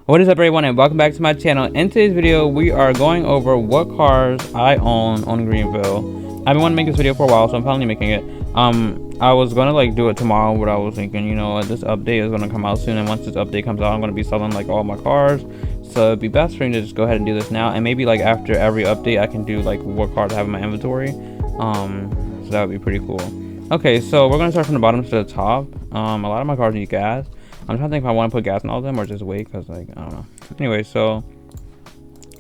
What is up, everyone, and welcome back to my channel. In today's video, we are going over what cars I own on Greenville. I've been wanting to make this video for a while, so I'm finally making it. I was gonna like do it tomorrow, but I was thinking, you know, this update is gonna come out soon, and once this update comes out, I'm gonna be selling like all my cars. So it'd be best for me to just go ahead and do this now, and maybe like after every update, I can do like what cars I have in my inventory. So that would be pretty cool. Okay, so we're gonna start from the bottom to the top. A lot of my cars need gas. I'm trying to think if I want to put gas in all of them or just wait, because like I don't know. Anyway, so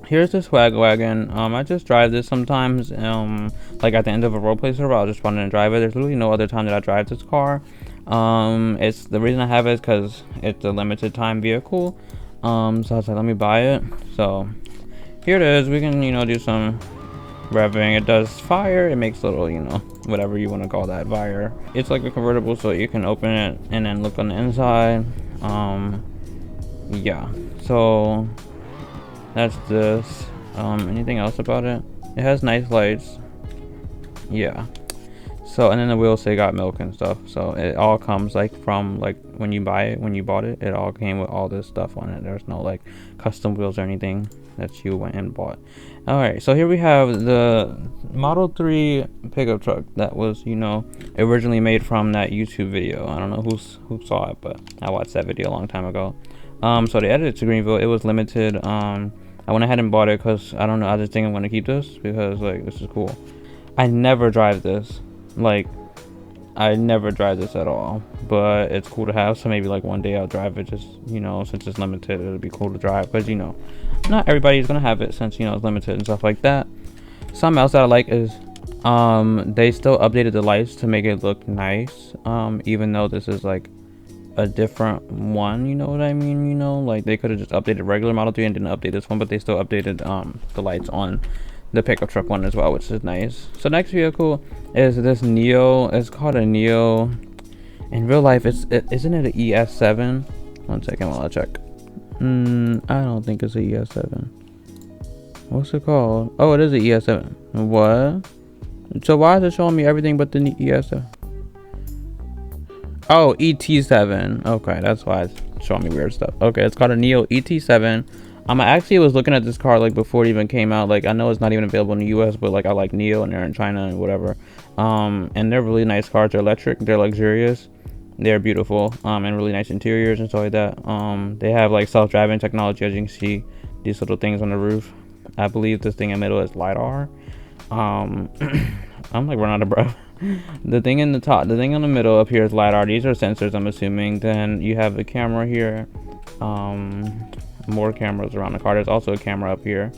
here's the swag wagon. I just drive this sometimes, like at the end of a roleplay server. I'll just run in and drive it. There's literally no other time that I drive this car. It's the reason I have it is because it's a limited time vehicle. So I was like, let me buy it. So here it is. We can, you know, do some revving. It does fire. It makes little, you know, whatever you want to call that, fire. It's like a convertible, so you can open it and then look on the inside. Yeah, so that's this. Anything else about it? It has nice lights. Yeah. So, and then the wheels say got milk and stuff. So it all comes like from like when you buy it, when you bought it, it all came with all this stuff on it. There's no like custom wheels or anything that you went and bought. All right, so here we have the Model 3 pickup truck that was, you know, originally made from that YouTube video. I don't know who saw it, but I watched that video a long time ago. So they added it to Greenville. It was limited. I went ahead and bought it because I don't know, I just think I'm gonna keep this because like this is cool. I never drive this. Like, I never drive this at all, but it's cool to have. So maybe like one day I'll drive it, just, you know, since it's limited, it'll be cool to drive, because, you know, not everybody's gonna have it since, you know, it's limited and stuff like that. Something else that I like is they still updated the lights to make it look nice, even though this is like a different one, you know what I mean? You know, like they could have just updated regular Model 3 and didn't update this one, but they still updated the lights on the pickup truck one as well, which is nice. So next vehicle is this Neo. It's called a Neo. In real life, isn't it an ES7? One second while I check. I don't think it's a ES7. What's it called? Oh, it is an ES7. What? So why is it showing me everything but the ES7? Oh, ET7. Okay, that's why it's showing me weird stuff. Okay, it's called a Neo ET7. I actually was looking at this car like before it even came out. Like, I know it's not even available in the US, but like I like Neo and they're in China and whatever. And they're really nice cars. They're electric, they're luxurious, they're beautiful, and really nice interiors and stuff like that. They have like self-driving technology, as you can see, these little things on the roof. I believe this thing in the middle is LiDAR. I'm like running out of breath. The thing in the top, the thing in the middle up here is LiDAR. These are sensors, I'm assuming. Then you have the camera here. More cameras around the car. There's also a camera up here,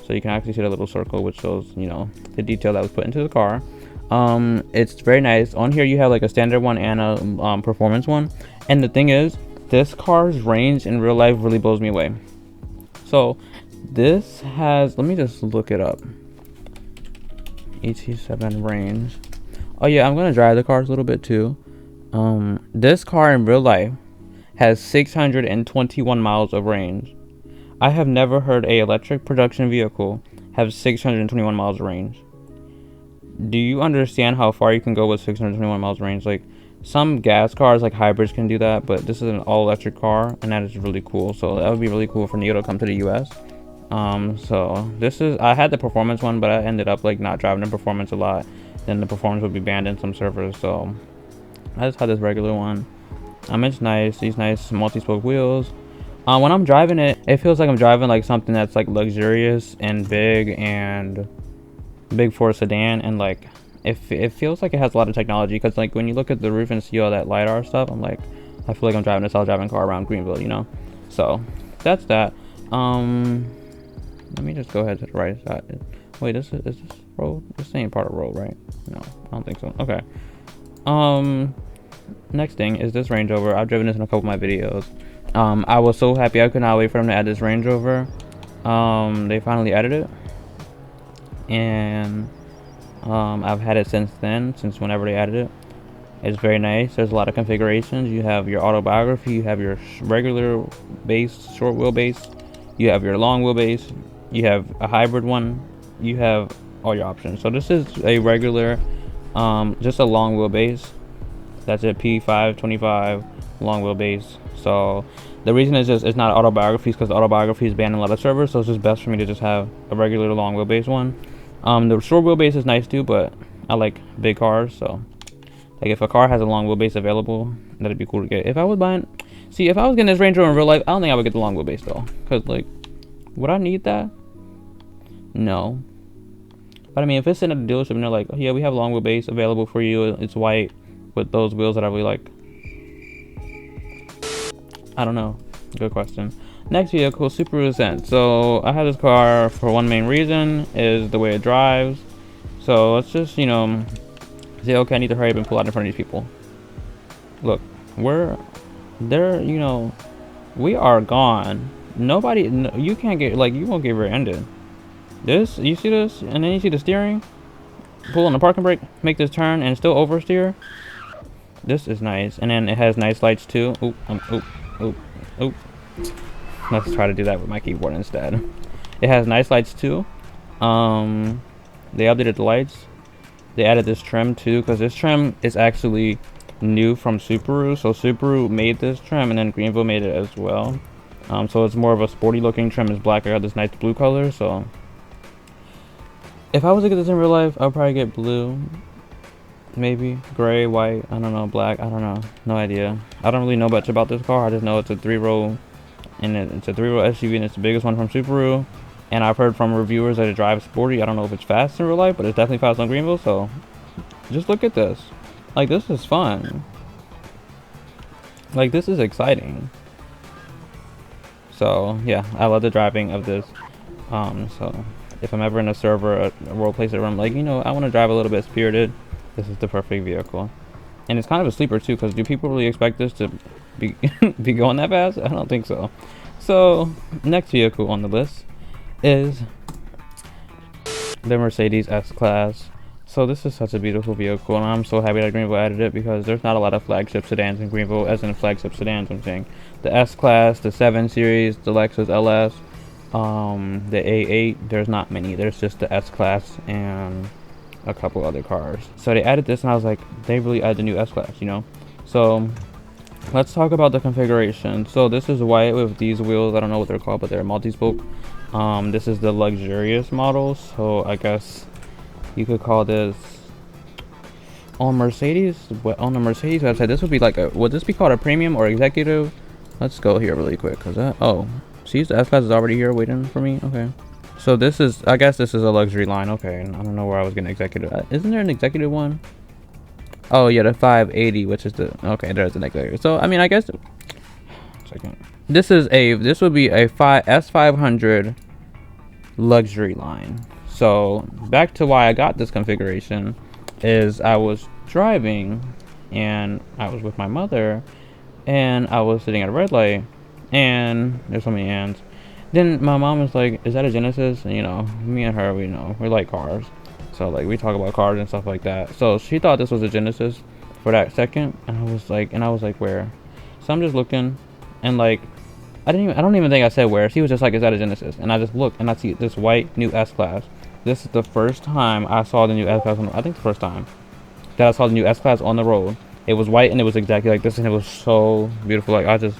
so you can actually see the little circle, which shows, you know, the detail that was put into the car. It's very nice. On here you have like a standard one and a performance one, and the thing is, this car's range in real life really blows me away. So this has, let me just look it up. ET7 range. Oh yeah, I'm gonna drive the cars a little bit too. This car in real life has 621 miles of range. I have never heard a electric production vehicle have 621 miles of range. Do you understand how far you can go with 621 miles of range? Like, some gas cars, like hybrids, can do that, but this is an all-electric car, and that is really cool. So that would be really cool for Neo to come to the US. So this is, I had the performance one, but I ended up like not driving the performance a lot. Then the performance would be banned in some servers, so I just had this regular one. It's nice. These nice multi-spoke wheels. When I'm driving it, it feels like I'm driving like something that's like luxurious and big for a sedan, and like it feels like it has a lot of technology, because like when you look at the roof and see all that LiDAR stuff, I'm like, I feel like I'm driving a self-driving car around Greenville, you know. So that's that. Let me just go ahead to the right side. Wait, is this road? This ain't part of road, right? No, I don't think so. Okay. Next thing is this Range Rover. I've driven this in a couple of my videos. I was so happy. I could not wait for them to add this Range Rover. They finally added it, and I've had it since then, since whenever they added it. It's very nice. There's a lot of configurations. You have your autobiography, you have your regular base, short wheelbase, you have your long wheelbase, you have a hybrid one, you have all your options. So this is a regular, just a long wheelbase. That's a P5 25 long wheelbase. So the reason is just it's not autobiographies, because autobiography is banned in a lot of servers, so it's just best for me to just have a regular long wheelbase one. The short wheelbase is nice too, but I like big cars, so like if a car has a long wheelbase available, that'd be cool to get. If I was buying, see, if I was getting this Range Rover in real life, I don't think I would get the long wheelbase though, because like, would I need that? No. But I mean, if it's in a dealership and they're like, oh, yeah, we have long wheelbase available for you, it's white with those wheels that I really like. I don't know. Good question. Next vehicle, Subaru Ascent. So I have this car for one main reason, is the way it drives. So let's just, you know, say, okay, I need to hurry up and pull out in front of these people. Look, they're, you know, we are gone. Nobody, no, you can't get, like, you won't get rear-ended. This, you see this? And then you see the steering? Pull on the parking brake, make this turn, and still oversteer. This is nice. And then it has nice lights too. Oop, oop, oop, oop. Let's try to do that with my keyboard instead. It has nice lights too. They updated the lights. They added this trim too, because this trim is actually new from Subaru. So Subaru made this trim, and then Greenville made it as well. So it's more of a sporty looking trim. It's black. I got this nice blue color. So if I was to get this in real life, I'd probably get blue, maybe gray, white, I don't know, black, I don't know, no idea. I don't really know much about this car. I just know it's a 3-row, and it's a 3-row SUV, and it's the biggest one from Subaru. And I've heard from reviewers that it drives sporty. I don't know if it's fast in real life, but it's definitely fast on Greenville. So just look at this. Like, this is fun. Like, this is exciting. So yeah, I love the driving of this. So if I'm ever in a server, a role place where I'm like, you know, I want to drive a little bit spirited, this is the perfect vehicle. And it's kind of a sleeper too, because do people really expect this to be be going that fast? I don't think so. So next vehicle on the list is the Mercedes S-Class. So this is such a beautiful vehicle, and I'm so happy that Greenville added it, because there's not a lot of flagship sedans in Greenville, as in flagship sedans I'm saying. The S-Class, the 7 Series, the Lexus LS, the A8, there's not many. There's just the S-Class and a couple other cars. So they added this, and I was like, they really added the new S-Class, you know? So let's talk about the configuration. So this is white with these wheels. I don't know what they're called, but they're multi-spoke. This is the luxurious model, so I guess you could call this on Mercedes. On the Mercedes website, this would be like a, would this be called a premium or executive? Let's go here really quick, because that, oh, see, the S-Class is already here waiting for me. Okay, so this is, I guess this is a luxury line. Okay, I don't know where I was getting executive. Isn't there an executive one? Oh yeah, the 580, which is the, okay, there's an executive. So I mean, I guess second, this is a, this would be a S500 luxury line. So back to why I got this configuration is I was driving, and I was with my mother, and I was sitting at a red light, and there's so many ands. Then my mom was like, is that a Genesis? And you know, me and her, we know, we like cars. So like, we talk about cars and stuff like that. So she thought this was a Genesis for that second, and I was like, where? So I'm just looking, and like, I don't even think I said where. She was just like, is that a Genesis? And I just look, and I see this white new S-Class. This is the first time I saw the new S-Class. I think the first time that I saw the new S-Class on the road. It was white, and it was exactly like this, and it was so beautiful. Like, I just,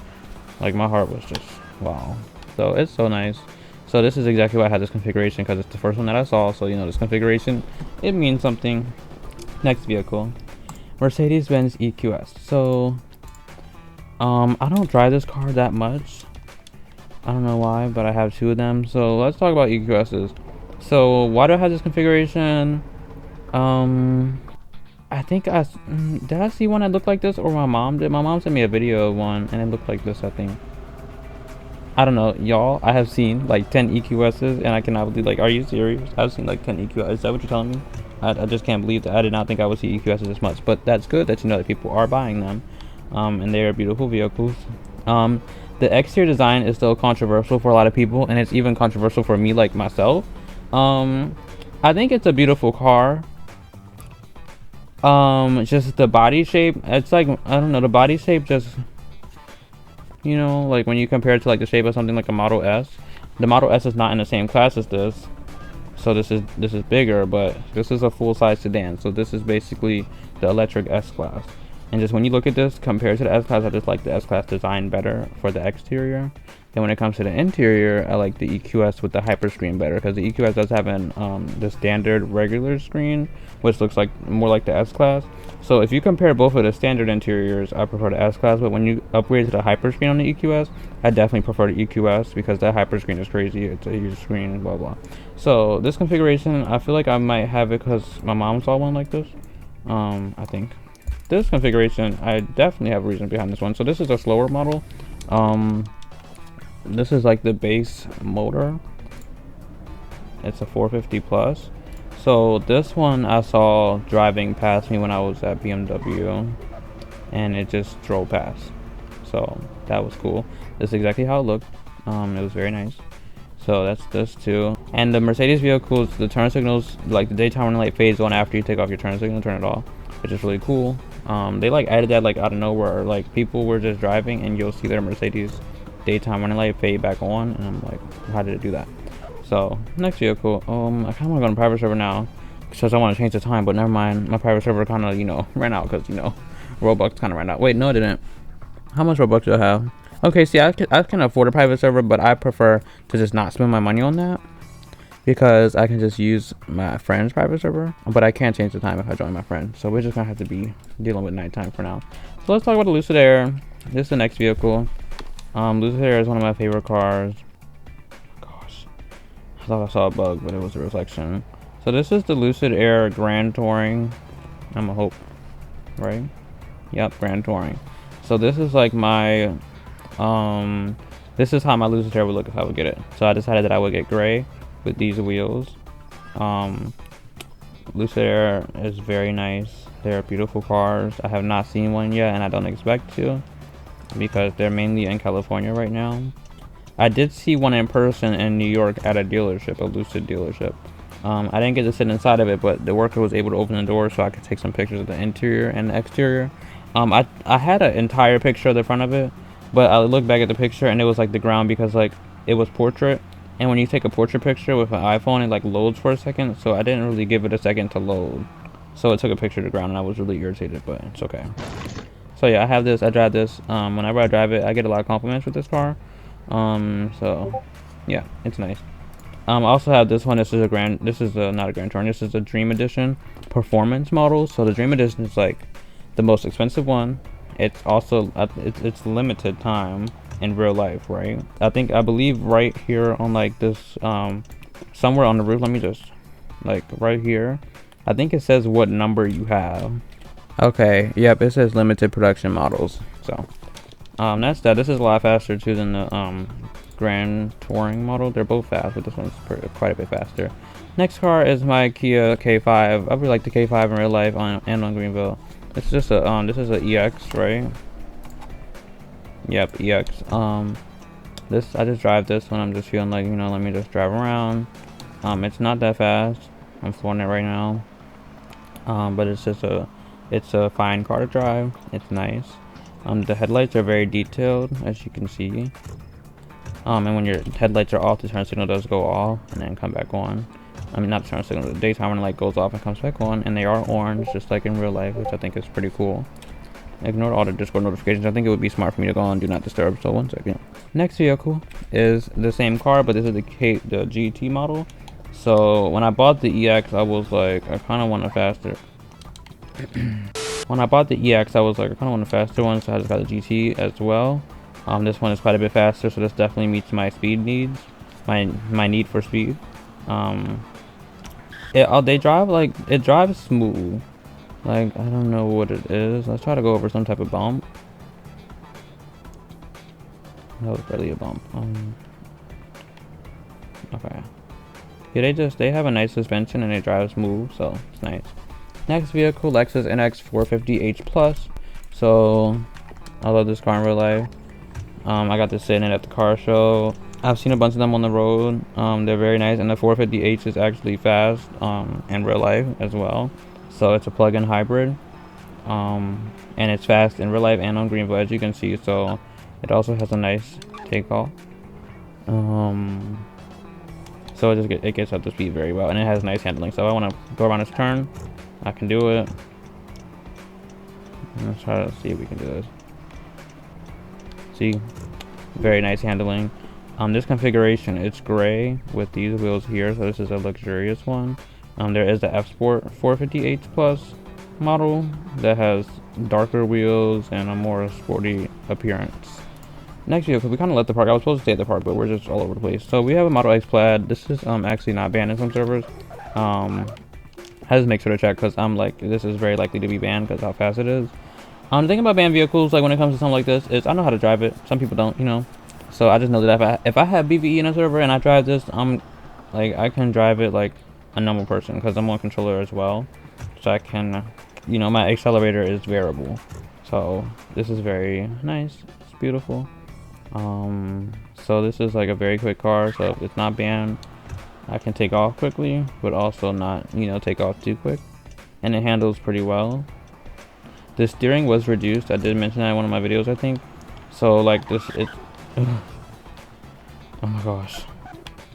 like, my heart was just, wow. So it's so nice. So this is exactly why I had this configuration, because it's the first one that I saw. So, you know, this configuration, it means something. Next vehicle, Mercedes-Benz EQS. So I don't drive this car that much. I don't know why, but I have 2 of them. So let's talk about EQSs. So why do I have this configuration? I think did I see one that looked like this, or my mom did? My mom sent me a video of one, and it looked like this, I think. I don't know, y'all. I have seen like 10 EQSs, and I cannot believe, like, are you serious? I've seen like 10 EQSs. Is that what you're telling me? I just can't believe that. I did not think I would see EQSs this much, but that's good that you know that people are buying them, and they are beautiful vehicles. The exterior design is still controversial for a lot of people, and it's even controversial for me, like myself. I think it's a beautiful car. Just the body shape, it's like, I don't know, the body shape just, you know, like when you compare it to like the shape of something like a Model S, the Model S is not in the same class as this. So this is bigger, but this is a full-size sedan. So this is basically the electric S-Class. And just when you look at this compared to the S-Class, I just like the S-Class design better for the exterior. Then when it comes to the interior, I like the EQS with the hyper screen better, because the EQS does have the standard regular screen, which looks like more like the S-Class. So if you compare both of the standard interiors, I prefer the S-Class, but when you upgrade to the hyper screen on the EQS, I definitely prefer the EQS, because that hyper screen is crazy. It's a huge screen, blah blah. So this configuration, I feel like I might have it because my mom saw one like this. I think this configuration, I definitely have a reason behind this one. So this is a slower model. This is like the base motor. It's a 450 plus. So this one I saw driving past me when I was at BMW, and it just drove past. So that was cool. This is exactly how it looked. It was very nice. So that's this too. And the Mercedes vehicles, the turn signals, like the daytime running light fades on after you take off your turn signal, turn it off, which is really cool. They like added that like out of nowhere. Like people were just driving and you'll see their Mercedes daytime running light fade back on, and I'm like, how did it do that? So next vehicle, I kind of want to go on private server now because I want to change the time, but never mind. My private server kind of, you know, ran out because, you know, Robux kind of ran out. Wait, no, it didn't. How much Robux do I have? Okay, see, I can afford a private server, but I prefer to just not spend my money on that because I can just use my friend's private server, but I can't change the time if I join my friend. So we're just gonna have to be dealing with nighttime for now. So let's talk about the Lucid Air. This is the next vehicle. Lucid Air is one of my favorite cars. Gosh, I thought I saw a bug, but it was a reflection. So this is the Lucid Air Grand Touring. I'm a hope, right? Yep, Grand Touring. So this is like my, this is how my Lucid Air would look if I would get it. So I decided that I would get gray with these wheels. Lucid Air is very nice. They're beautiful cars. I have not seen one yet, and I don't expect to, because they're mainly in California right now. I did see one in person in New York at a dealership, a Lucid dealership. I didn't get to sit inside of it, but the worker was able to open the door so I could take some pictures of the interior and the exterior. I had an entire picture of the front of it, but I looked back at the picture and it was like the ground, because like it was portrait, and when you take a portrait picture with an iPhone, it like loads for a second, so I didn't really give it a second to load, so it took a picture of the ground and I was really irritated, but it's okay. So yeah, I have this, I drive this. Whenever I drive it, I get a lot of compliments with this car. So yeah, it's nice. I also have this one. This is not a Grand Touring, this is a Dream Edition performance model. So the Dream Edition is like the most expensive one. It's also it's limited time in real life, right? I believe right here on like this somewhere on the roof, let me just, like right here, I think it says what number you have. Okay, yep, it says limited production models. So that's that. This is a lot faster too than the Grand Touring model. They're both fast, but this one's quite a bit faster. Next car is my Kia K5. I really like the K5 in real life and on Greenville. It's just a this is a EX, right? Yep, EX. This, I just drive this when I'm just feeling like, you know, let me just drive around. It's not that fast. I'm flooring it right now. But it's a fine car to drive. It's nice. The headlights are very detailed, as you can see. And when your headlights are off, the turn signal does go off and then come back on. I mean, not the turn signal, the daytime running light goes off and comes back on, and they are orange, just like in real life, which I think is pretty cool. Ignore all the Discord notifications. I think it would be smart for me to go on Do Not Disturb, so 1 second. Next vehicle is the same car, but this is the GT model. So when I bought the EX, I was like, I kind of want a faster. When I bought the EX, I was like, I kind of want a faster one, so I just got the GT as well. This one is quite a bit faster, so this definitely meets my speed needs, my need for speed. They drive like, it drives smooth. Like, I don't know what it is. Let's try to go over some type of bump. That was barely a bump. Okay. Yeah, they have a nice suspension and they drive smooth, so it's nice. Next vehicle, Lexus NX 450h Plus. So I love this car in real life. I got to sit in it at the car show. I've seen a bunch of them on the road. They're very nice, and the 450h is actually fast in real life as well. So it's a plug-in hybrid, and it's fast in real life and on Greenville, as you can see. So it also has a nice takeoff. So it gets up to speed very well, and it has nice handling. So if I want to go around this turn, I can do it. Let's try to see if we can do this. See, very nice handling. This configuration, it's gray with these wheels here, so this is a luxurious one. There is the F Sport 450H Plus model that has darker wheels and a more sporty appearance. Next vehicle, we kind of left the park. I was supposed to stay at the park, but we're just all over the place. So we have a Model X Plaid. This is actually not banned in some servers. I just make sure to check because I'm like, this is very likely to be banned because how fast it is. The thing about banned vehicles, like when it comes to something like this, is I know how to drive it. Some people don't, you know. So I just know that if I have BVE in a server and I drive this, like I can drive it like a normal person because I'm on controller as well. So I can, you know, my accelerator is variable. So this is very nice. It's beautiful. So this is like a very quick car. So if it's not banned, I can take off quickly, but also not, you know, take off too quick. And it handles pretty well. The steering was reduced. I did mention that in one of my videos, I think. So like this, oh my gosh,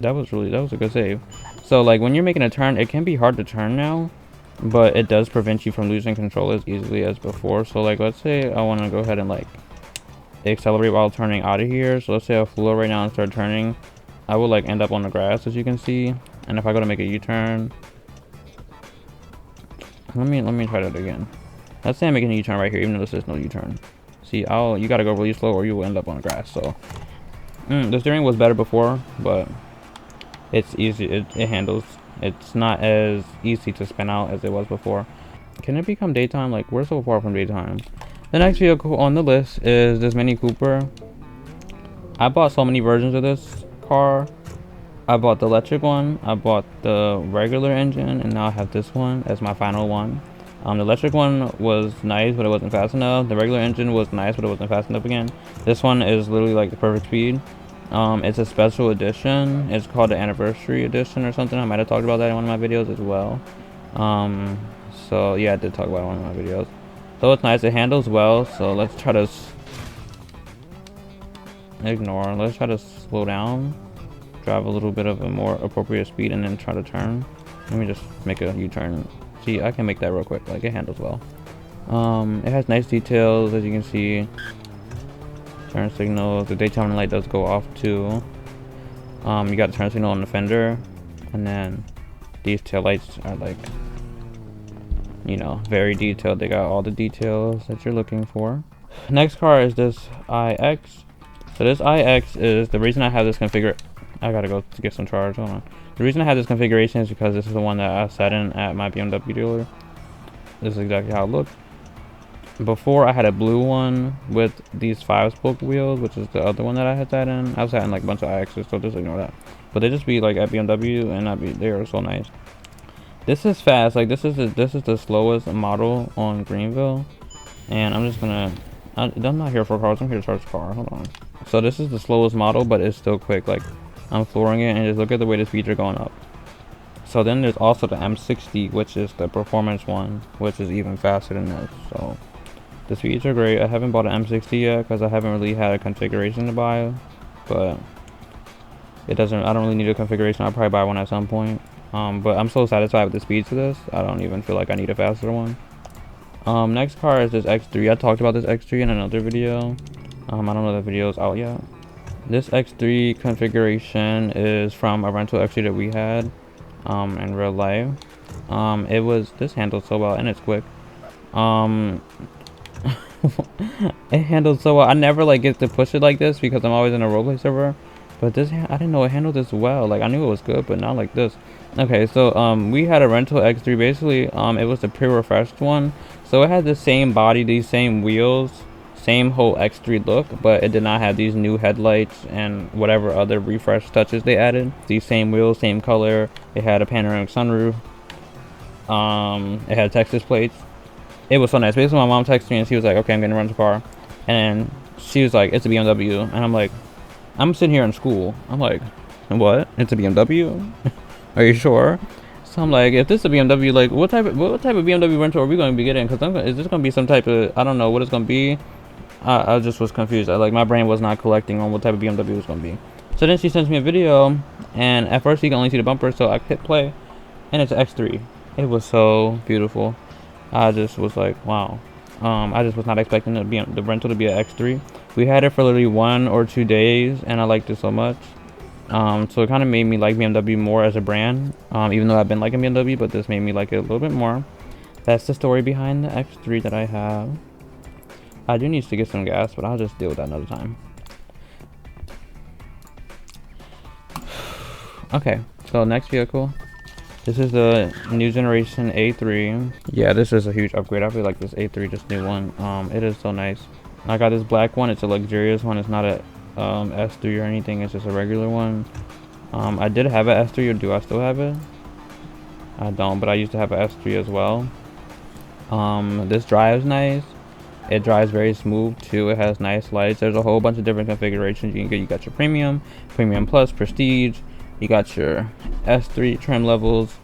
that was a good save. So like when you're making a turn, it can be hard to turn now, but it does prevent you from losing control as easily as before. So like let's say I want to go ahead and like accelerate while turning out of here. So let's say I flew right now and start turning, I will like end up on the grass, as you can see. And if I go to make a U-turn, let me try that again. Let's say I'm making a U-turn right here, even though this is no U-turn. See, you gotta go really slow or you will end up on the grass. So the steering was better before, but it's easy. It handles. It's not as easy to spin out as it was before. Can it become daytime? Like, we're so far from daytime. The next vehicle on the list is this Mini Cooper. I bought so many versions of this car. I bought the electric one, I bought the regular engine, and now I have this one as my final one. The electric one was nice, but it wasn't fast enough. The regular engine was nice, but it wasn't fast enough again. This one is literally like the perfect speed. It's a special edition. It's called the anniversary edition or something. I might have talked about that in one of my videos as well. So yeah, I did talk about it in one of my videos. So it's nice. It handles well. So let's try to ignore. Let's try to slow down, drive a little bit of a more appropriate speed, and then try to turn. Let me just make a U-turn. See, I can make that real quick. Like, it handles well. It has nice details, as you can see. Turn signals. The daytime light does go off too. You got the turn signal on the fender, and then these tail lights are like, you know, very detailed. They got all the details that you're looking for. Next car is this iX. So this iX is the reason I have this configured. I gotta go to get some charge. Hold on. The reason I have this configuration is because this is the one that I sat in at my BMW dealer. This is exactly how it looked. Before I had a blue one with these 5-spoke wheels, which is the other one that I had sat in. I sat in like a bunch of iXs, so just ignore that. But they just be like at BMW, and they are so nice. This is fast. Like this is the slowest model on Greenville, and I'm just gonna. I'm not here for cars. I'm here to charge the car. Hold on. So this is the slowest model, but it's still quick. Like I'm flooring it, and just look at the way the speeds are going up. So then there's also the M60, which is the performance one, which is even faster than this. So the speeds are great. I haven't bought an M60 yet because I haven't really had a configuration to buy, but it doesn't. I don't really need a configuration. I'll probably buy one at some point. But I'm so satisfied with the speeds of this. I don't even feel like I need a faster one. Next car is this X3. I talked about this X3 in another video. I don't know if the video's out yet. This X3 configuration is from a rental X3 that we had in real life. This handles so well, and it's quick. It handles so well. I never like get to push it like this because I'm always in a roleplay server. But this, I didn't know it handled this well. Like I knew it was good, but not like this. Okay, so we had a rental X3. Basically, it was the pre-refreshed one. So it had the same body, these same wheels, same whole X3 look, but it did not have these new headlights and whatever other refresh touches they added. These same wheels, same color. It had a panoramic sunroof. It had Texas plates. It was so nice. Basically, my mom texted me and she was like, "Okay, I'm gonna rent a car," and she was like, "It's a BMW," and I'm like, "I'm sitting here in school." I'm like, "What? It's a BMW? Are you sure?" So I'm like, "If this is a BMW, like, what type of BMW rental are we going to be getting? Because is this going to be some type of, I don't know what it's going to be." I just was confused. Like my brain was not collecting on what type of BMW it was going to be. So then she sends me a video, and at first you can only see the bumper, so I hit play, and it's an X3. It was so beautiful. I just was like, wow. I just was not expecting the rental to be an X3. We had it for literally 1 or 2 days, and I liked it so much. So it kind of made me like BMW more as a brand, even though I've been liking BMW, but this made me like it a little bit more. That's the story behind the X3 that I have. I do need to get some gas, but I'll just deal with that another time. Okay, so next vehicle. This is the new generation A3. Yeah, this is a huge upgrade. I feel like this A3, this new one, it is so nice. I got this black one. It's a luxurious one. It's not a S3 or anything. It's just a regular one. I did have an S3, or do I still have it? I don't, but I used to have an S3 as well. This drives nice. It drives very smooth too. It has nice lights. There's a whole bunch of different configurations you can get. You got your premium, premium plus, prestige. You got your S3 trim levels,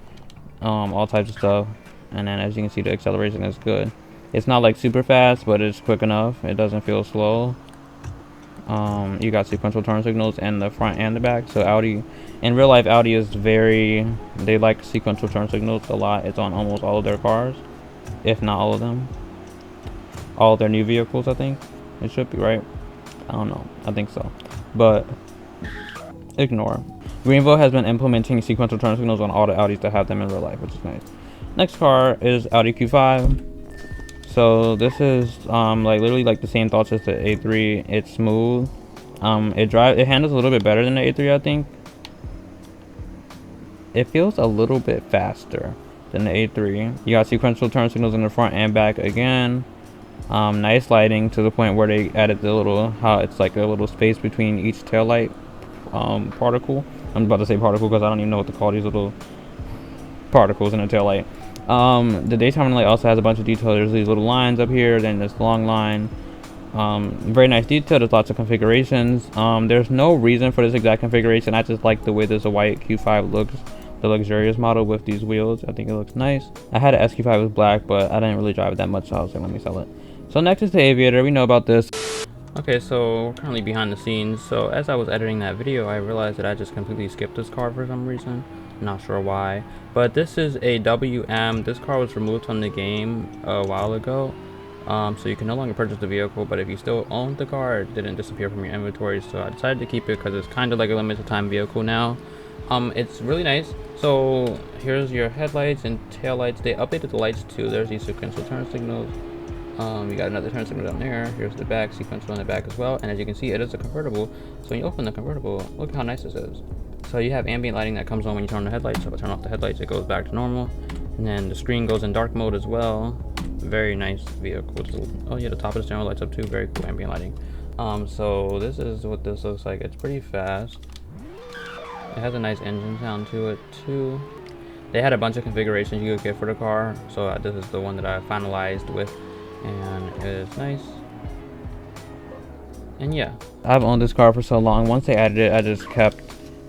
all types of stuff. And then as you can see, the acceleration is good. It's not like super fast, but it's quick enough. It doesn't feel slow. You got sequential turn signals in the front and the back. So Audi, in real life, Audi is they like sequential turn signals a lot. It's on almost all of their cars, if not all of them. All of their new vehicles, I think. It should be, right? I don't know. I think so. But ignore. Greenville has been implementing sequential turn signals on all the Audis that have them in real life, which is nice. Next car is Audi Q5. So this is like literally like the same thoughts as the A3. It's smooth. It handles a little bit better than the A3, I think. It feels a little bit faster than the A3. You got sequential turn signals in the front and back again. Nice lighting to the point where they added the little, how it's like a little space between each taillight particle. I'm about to say particle because I don't even know what to call these little particles in a taillight. The daytime light also has a bunch of detail. There's these little lines up here, then this long line. Very nice detail. There's lots of configurations. There's no reason for this exact configuration. I just like the way this white Q5 looks, the luxurious model with these wheels. I think it looks nice. I had an SQ5 with black, but I didn't really drive it that much, so I was like, let me sell it. So next is the Aviator. We know about this. Okay, so we're currently behind the scenes. So as I was editing that video, I realized that I just completely skipped this car for some reason. Not sure why, but this is a WM. This car was removed from the game a while ago, so you can no longer purchase the vehicle, but if you still own the car, it didn't disappear from your inventory. So I decided to keep it because it's kind of like a limited time vehicle now. It's really nice. So here's your headlights and tail lights. They updated the lights too. There's these sequential turn signals. You got another turn signal down there. Here's the back, sequential in the back as well. And as you can see, it is a convertible. So when you open the convertible, look how nice this is. So you have ambient lighting that comes on when you turn on the headlights. So if I turn off the headlights, it goes back to normal. And then the screen goes in dark mode as well. Very nice vehicle. Oh yeah, the top of the steering wheel lights up too. Very cool ambient lighting. So this is what this looks like. It's pretty fast. It has a nice engine sound to it too. They had a bunch of configurations you could get for the car. So this is the one that I finalized with. And it's nice. And yeah, I've owned this car for so long. Once they added it, I just kept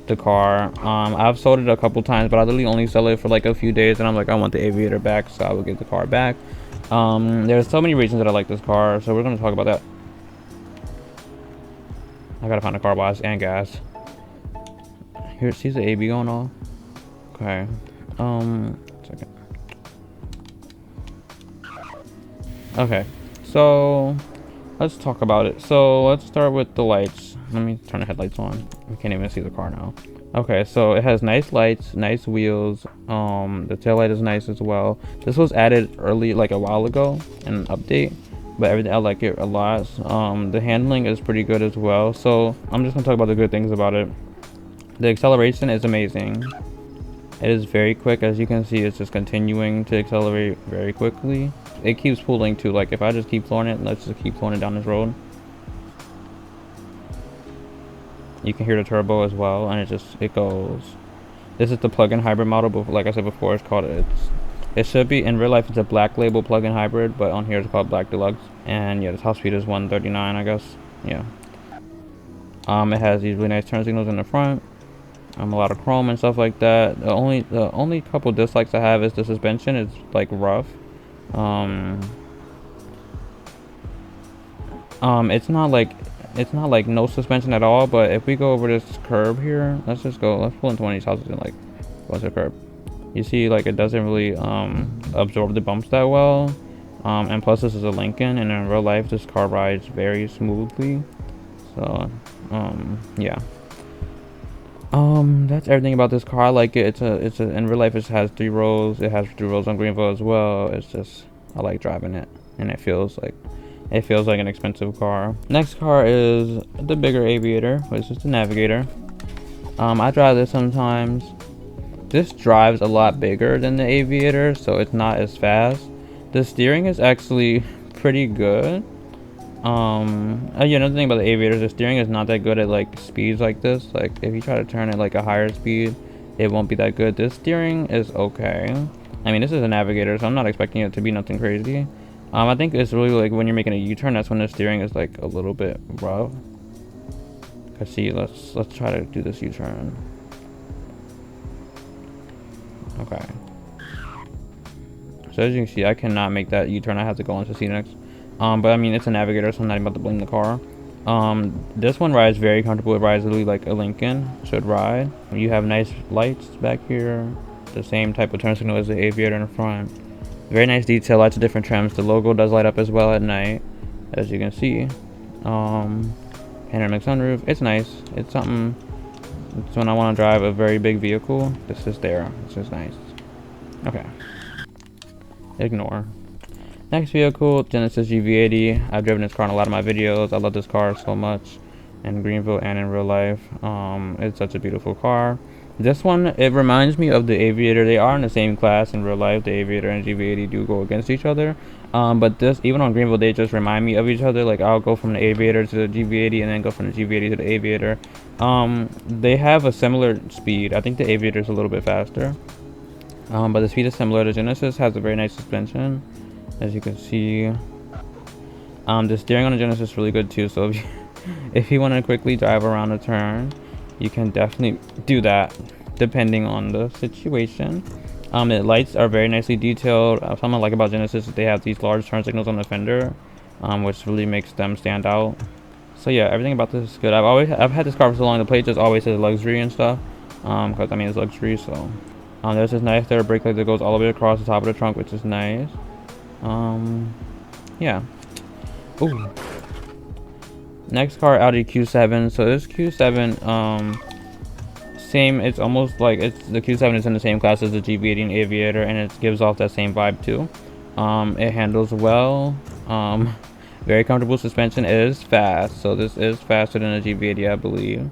the car. I've sold it a couple times, but I literally only sell it for like a few days, and I'm like, I want the Aviator back, so I will get the car back. There's so many reasons that I like this car, so we're going to talk about that. I gotta find a car wash and gas. Here, see the AB going off. Okay. Second. Okay, so let's talk about it. So let's start with the lights. Let me turn the headlights on. We can't even see the car now. Okay, so it has nice lights, nice wheels. The tail light is nice as well. This was added early, like a while ago, in an update, but everything, I like it a lot. The handling is pretty good as well. So I'm just gonna talk about the good things about it. The acceleration is amazing. It is very quick. As you can see, it's just continuing to accelerate very quickly. It keeps pulling too. Like if I just keep flooring it, let's just keep flooring it down this road. You can hear the turbo as well, and it goes. This is the plug-in hybrid model, but like I said before, it should be in real life. It's a black label plug-in hybrid, but on here it's called Black Deluxe. And yeah, the top speed is 139, I guess. Yeah. It has these really nice turn signals in the front. A lot of chrome and stuff like that. The only couple dislikes I have is the suspension. It's like rough. It's not like no suspension at all, but if we go over this curb here, let's pull into one of these houses and like go to the curb. You see, like it doesn't really absorb the bumps that well, And plus this is a Lincoln, and in real life this car rides very smoothly. So yeah. That's everything about this car. I like it. It's a in real life it has 3 rows. It has 3 rows on Greenville as well. It's just, I like driving it, and it feels like an expensive car. Next car is the bigger Aviator, which is the Navigator. I drive this sometimes. This drives a lot bigger than the Aviator, so it's not as fast. The steering is actually pretty good. Yeah, another thing about the Aviator is the steering is not that good at like speeds like this. Like if you try to turn it like a higher speed, it won't be that good. This steering is okay. I mean, this is a Navigator, so I'm not expecting it to be nothing crazy. I think it's really like when you're making a U-turn, that's when the steering is like a little bit rough. Cause see, let's try to do this U-turn. Okay. So as you can see, I cannot make that U-turn. I have to go into CNX. But I mean, it's a Navigator, so I'm not even about to blame the car. This one rides very comfortable. It rides literally like a Lincoln should ride. You have nice lights back here. The same type of turn signal as the Aviator in the front. Very nice detail, lots of different trims. The logo does light up as well at night, as you can see. Panoramic sunroof. It's nice. It's something. It's when I want to drive a very big vehicle. This is there. This is nice. Okay. Ignore. Next vehicle, Genesis GV80. I've driven this car in a lot of my videos. I love this car so much in Greenville and in real life. It's such a beautiful car. This one, it reminds me of the Aviator. They are in the same class in real life. The Aviator and GV80 do go against each other. But this, even on Greenville, they just remind me of each other. Like I'll go from the Aviator to the GV80 and then go from the GV80 to the Aviator. They have a similar speed. I think the Aviator is a little bit faster. But the speed is similar. The Genesis has a very nice suspension, as you can see. The steering on the Genesis is really good too. So if you want to quickly drive around a turn, you can definitely do that, depending on the situation. The lights are very nicely detailed. Something I like about Genesis is they have these large turn signals on the fender, which really makes them stand out. So yeah, everything about this is good. I've had this car for so long. The plate just always says luxury and stuff, because I mean it's luxury. So there's this nice third brake light that goes all the way across the top of the trunk, which is nice. Yeah. Ooh. Next car, Audi Q7. So this Q7, same. It's almost like the Q7 is in the same class as the GV80 and Aviator, and it gives off that same vibe too. It handles well. Very comfortable suspension. It is fast, so this is faster than a GV80, I believe.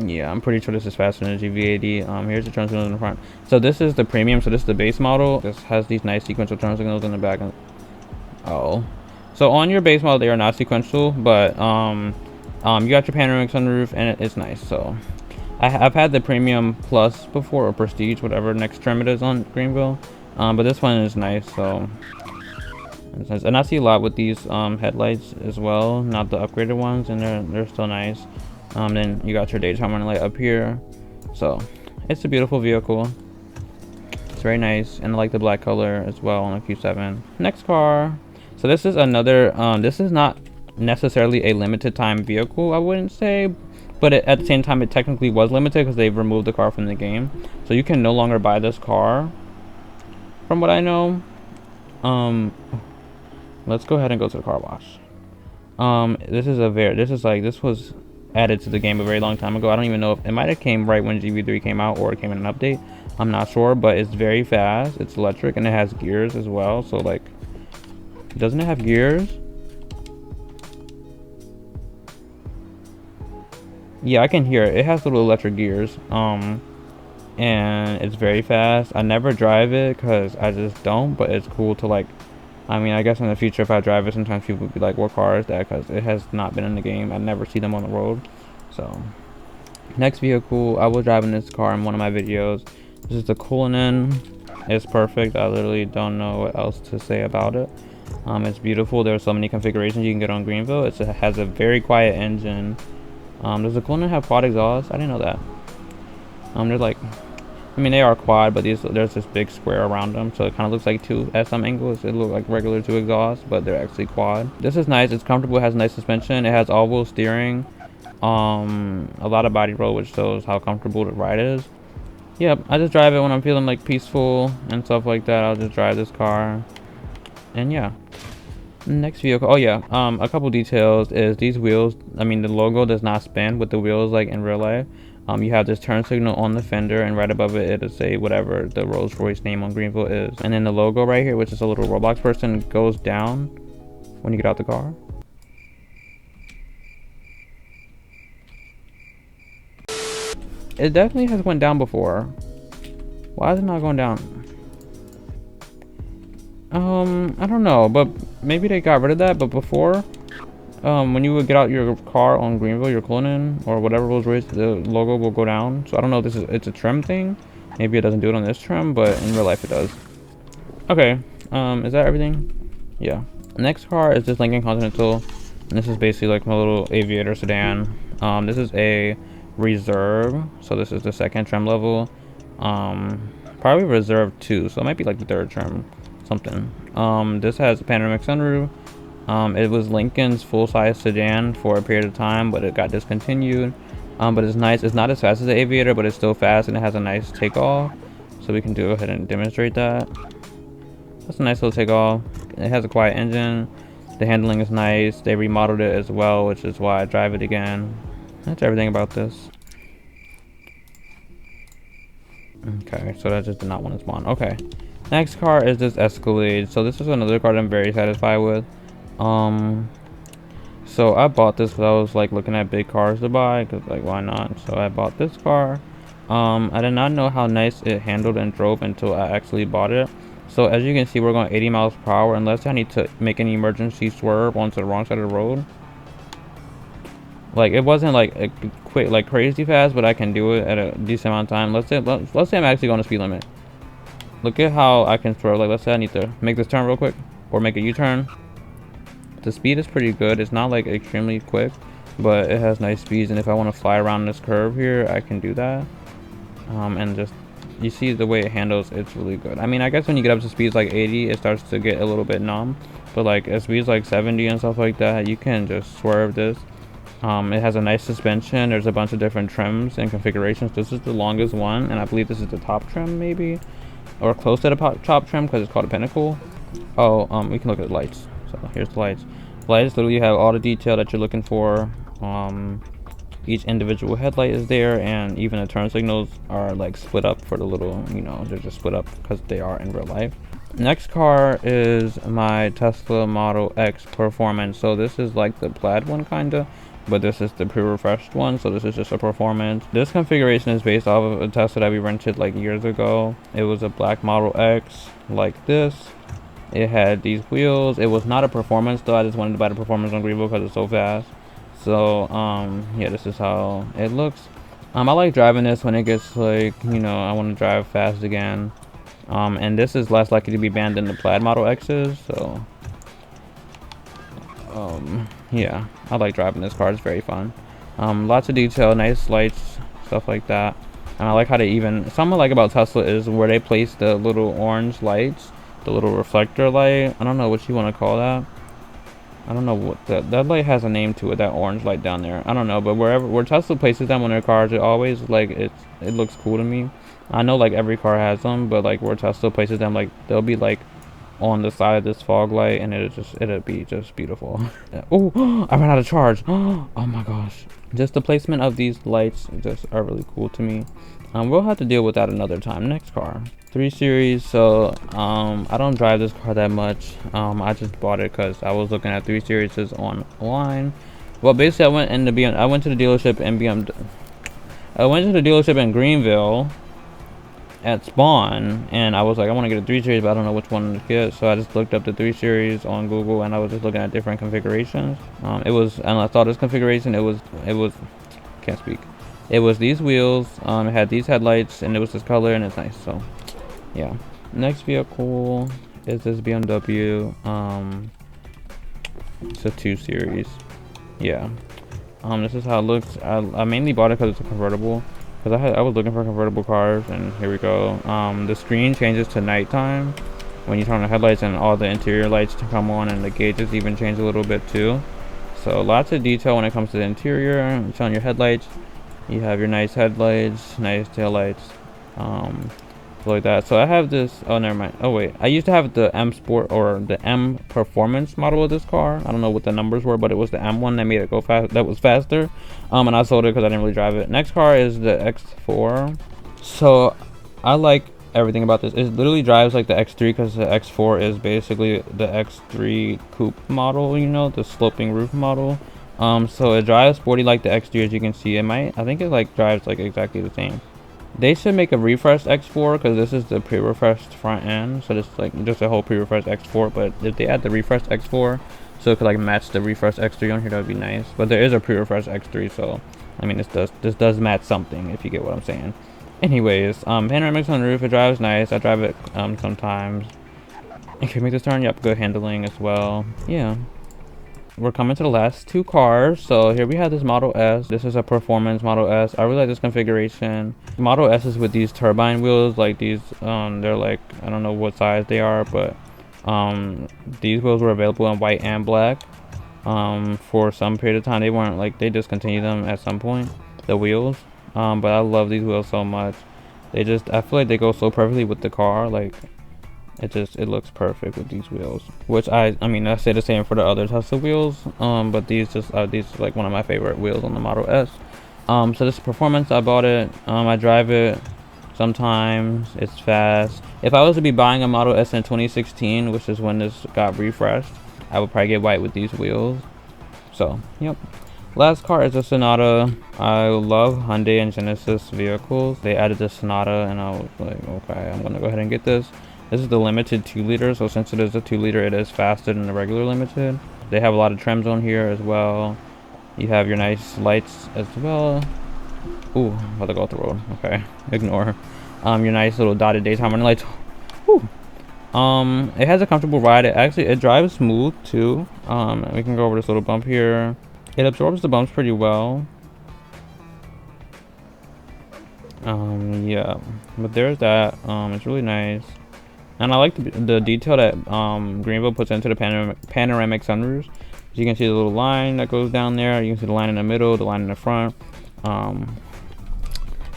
Yeah, I'm pretty sure this is faster than a GV80. Here's the turn signals in the front. So this is the premium. So this is the base model. This has these nice sequential turn signals in the back. Oh, so on your base model they are not sequential, but you got your panoramic sunroof, and it's nice. So I've had the premium plus before, or prestige, whatever next trim it is on Greenville, but this one is nice. So it's nice. And I see a lot with these headlights as well, not the upgraded ones, and they're still nice. Then you got your daytime running light up here. So it's a beautiful vehicle. It's very nice, and I like the black color as well on the Q7. Next car. So this is another, this is not necessarily a limited time vehicle, I wouldn't say, but at the same time it technically was limited because they've removed the car from the game. So you can no longer buy this car, from what I know. Let's go ahead and go to the car wash. This was added to the game a very long time ago. I don't even know if it might have came right when GV3 came out, or it came in an update. I'm not sure, but it's very fast. It's electric, and it has gears as well. So like, doesn't it have gears? Yeah, I can hear it. It has little electric gears. And it's very fast. I never drive it because I just don't, but it's cool to like, I mean, I guess in the future if I drive it, sometimes people would be like, what car is that? Because it has not been in the game. I never see them on the road. So next vehicle, I was driving this car in one of my videos. This is the Cullinan. It's perfect. I literally don't know what else to say about it. It's beautiful. There are so many configurations you can get on Greenville. It has a very quiet engine. Does the Cullinan have quad exhaust? I didn't know that. They're like, I mean, they are quad, but there's this big square around them, so it kind of looks like two at some angles. It looks like regular two exhausts, but they're actually quad. This is nice. It's comfortable. It has nice suspension. It has all-wheel steering. A lot of body roll, which shows how comfortable the ride is. yeah, I just drive it when I'm feeling like peaceful and stuff like that. I'll just drive this car. And yeah. Next vehicle, oh yeah, a couple details is these wheels, I mean the logo does not spin with the wheels like in real life. You have this turn signal on the fender, and right above it it'll say whatever the Rolls Royce name on Greenville is. And then the logo right here, which is a little Roblox person, goes down when you get out the car. It definitely has went down before. Why is it not going down? I don't know, but maybe they got rid of that. But before, when you would get out your car on Greenville, your cloning or whatever Rolls Royce, the logo will go down. So I don't know if this is it's a trim thing. Maybe it doesn't do it on this trim, but in real life it does. Okay, is that everything? Yeah. Next car is this Lincoln Continental, and this is basically like my little aviator sedan. This is a reserve, so this is the second trim level. Probably reserve 2, so it might be like the third trim. Something. This has a panoramic sunroof. It was Lincoln's full-size sedan for a period of time, but it got discontinued. But it's nice. It's not as fast as the Aviator, but it's still fast, and it has a nice takeoff. So we can go ahead and demonstrate that. That's a nice little takeoff. It has a quiet engine. The handling is nice. They remodeled it as well, which is why I drive it again. That's everything about this. Okay, so that just did not want to spawn. Okay. Next car is this Escalade. So this is another car that I'm very satisfied with. So I bought this because I was like looking at big cars to buy, because like why not? So I bought this car. I did not know how nice it handled and drove until I actually bought it. So as you can see, we're going 80 miles per hour unless I need to make an emergency swerve onto the wrong side of the road. Like it wasn't like a quick, like crazy fast, but I can do it at a decent amount of time. Let's say I'm actually going to speed limit. Look at how I can swerve. Like let's say I need to make this turn real quick or make a U-turn. The speed is pretty good. It's not like extremely quick, but it has nice speeds. And if I want to fly around this curve here, I can do that. And just you see the way it handles, it's really good. I mean, I guess when you get up to speeds like 80, it starts to get a little bit numb. But like at speeds like 70 and stuff like that, you can just swerve this. It has a nice suspension. There's a bunch of different trims and configurations. This is the longest one, and I believe this is the top trim maybe, or close to the top trim because it's called a Pinnacle. Oh, we can look at the lights. So here's the lights. The lights literally have all the detail that you're looking for. Each individual headlight is there, and even the turn signals are like split up for the little, you know, they're just split up because they are in real life. Next car is my Tesla Model X Performance. So this is like the Plaid one kinda, but this is the pre-refreshed one, so this is just a performance. This configuration is based off of a Tesla that we rented like years ago. It was a black Model X like this. It had these wheels. It was not a performance though. I just wanted to buy the performance on Greenville because it's so fast. So yeah, this is how it looks. I like driving this when it gets like, you know, I want to drive fast again. And this is less likely to be banned than the Plaid Model X's, so yeah, I like driving this car. It's very fun. Lots of detail, nice lights, stuff like that. And I like how they even, something I like about Tesla is where they place the little orange lights, the little reflector light. I don't know what you want to call that. I don't know what that light has a name to it, that orange light down there. I don't know, but where Tesla places them on their cars, it always like it looks cool to me. I know like every car has them, but like where Tesla places them, like they'll be like on the side of this fog light, and it'll be just beautiful. Oh, I ran out of charge. Oh my gosh, just the placement of these lights just are really cool to me. We'll have to deal with that another time. Next car, 3 Series. So I don't drive this car that much. I just bought it because I was looking at 3 Series online. Well, basically I went to the dealership in Greenville at Spawn, and I was like, I want to get a 3 Series, but I don't know which one to get. So I just looked up the 3 Series on Google, and I was just looking at different configurations. And I saw this configuration. It was can't speak. It was these wheels, it had these headlights, and it was this color, and it's nice. So yeah. Next vehicle is this BMW. It's a 2 Series. Yeah. This is how it looks. I mainly bought it because it's a convertible, because I was looking for convertible cars, and here we go. The screen changes to nighttime when you turn on the headlights, and all the interior lights to come on, and the gauges even change a little bit too. So lots of detail when it comes to the interior. It's on your headlights. You have your nice headlights, nice tail lights. like that. So I have this, oh never mind, oh wait, I used to have the M Sport or the M Performance model of this car. I don't know what the numbers were, but it was the M one that made it go fast, that was faster. And I sold it because I didn't really drive it. Next car is the X4. So I like everything about this. It literally drives like the X3 because the X4 is basically the X3 coupe model, you know, the sloping roof model. So it drives sporty like the X3, as you can see. I think it like drives like exactly the same. They should make a refreshed X4 because this is the pre-refreshed front end, so this like just a whole pre-refreshed X4. But if they add the refreshed X4 so it could like match the refreshed X3 on here, that would be nice. But there is a pre-refreshed X3, so I mean this does match something, if you get what I'm saying. Anyways, panoramic sunroof, it drives nice. I drive it sometimes. Okay, make this turn. Yep, good handling as well. Yeah. We're coming to the last two cars. So here we have this Model S. This is a performance Model S. I really like this configuration. Model S is with these turbine wheels, like these. They're like, I don't know what size they are, but these wheels were available in white and black. For some period of time, they weren't, like, they discontinued them at some point, the wheels. But I love these wheels so much. I feel like they go so perfectly with the car. Like, it looks perfect with these wheels, which I mean I say the same for the other Tesla wheels, but these like one of my favorite wheels on the Model S. So this is performance. I bought it. I drive it sometimes. It's fast. If I was to be buying a Model S in 2016, which is when this got refreshed, I would probably get white with these wheels. So yep. Last car is a Sonata. I love Hyundai and Genesis vehicles. They added the Sonata and I was like, okay, I'm gonna go ahead and get this. This is the limited 2-liter, so since it is a 2-liter, it is faster than the regular limited. They have a lot of trims on here as well. You have your nice lights as well. Ooh, I'm about to go off the road. Okay, ignore. Your nice little dotted daytime running lights. Ooh. It has a comfortable ride. It drives smooth too. We can go over this little bump here. It absorbs the bumps pretty well. Yeah, but there's that. It's really nice. And I like the detail that Greenville puts into the panoramic sunroofs. You can see the little line that goes down there. You can see the line in the middle, the line in the front.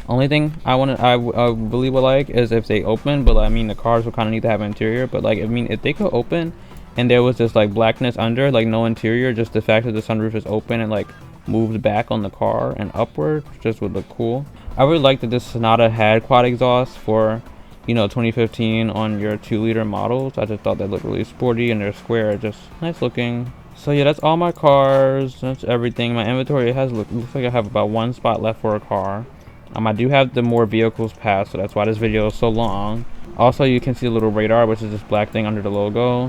Only thing I really would like is if they open, but I mean the cars will kind of need to have interior. But like, I mean, if they could open and there was just like blackness under, like no interior, just the fact that the sunroof is open and like moved back on the car and upward, just would look cool. I really like that this Sonata had quad exhaust for, you know, 2015 on your 2-liter models. I just thought they looked really sporty and they're square, just nice looking. So yeah, that's all my cars. That's everything. My inventory looks like I have about 1 spot left for a car. I do have the more vehicles passed, so that's why this video is so long. Also, you can see the little radar, which is this black thing under the logo,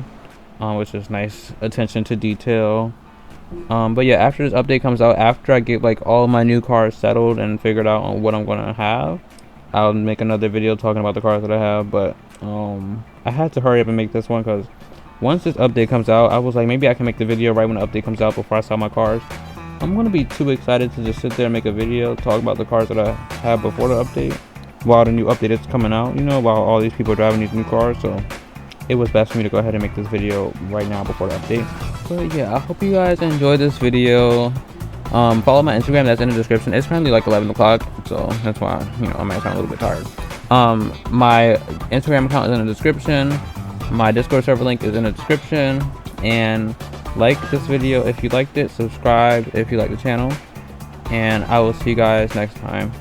which is nice attention to detail. But yeah, after this update comes out, after I get like all of my new cars settled and figured out on what I'm gonna have, I'll make another video talking about the cars that I have. But I had to hurry up and make this one because once this update comes out, I was like, maybe I can make the video right when the update comes out before I sell my cars. I'm gonna be too excited to just sit there and make a video talk about the cars that I have before the update, while the new update is coming out, you know, while all these people are driving these new cars. So it was best for me to go ahead and make this video right now before the update. But yeah, I hope you guys enjoyed this video. Follow my Instagram, that's in the description. It's currently like 11 o'clock, so that's why, you know, I might sound a little bit tired. My Instagram account is in the description. My Discord server link is in the description. And like this video if you liked it, subscribe if you like the channel, and I will see you guys next time.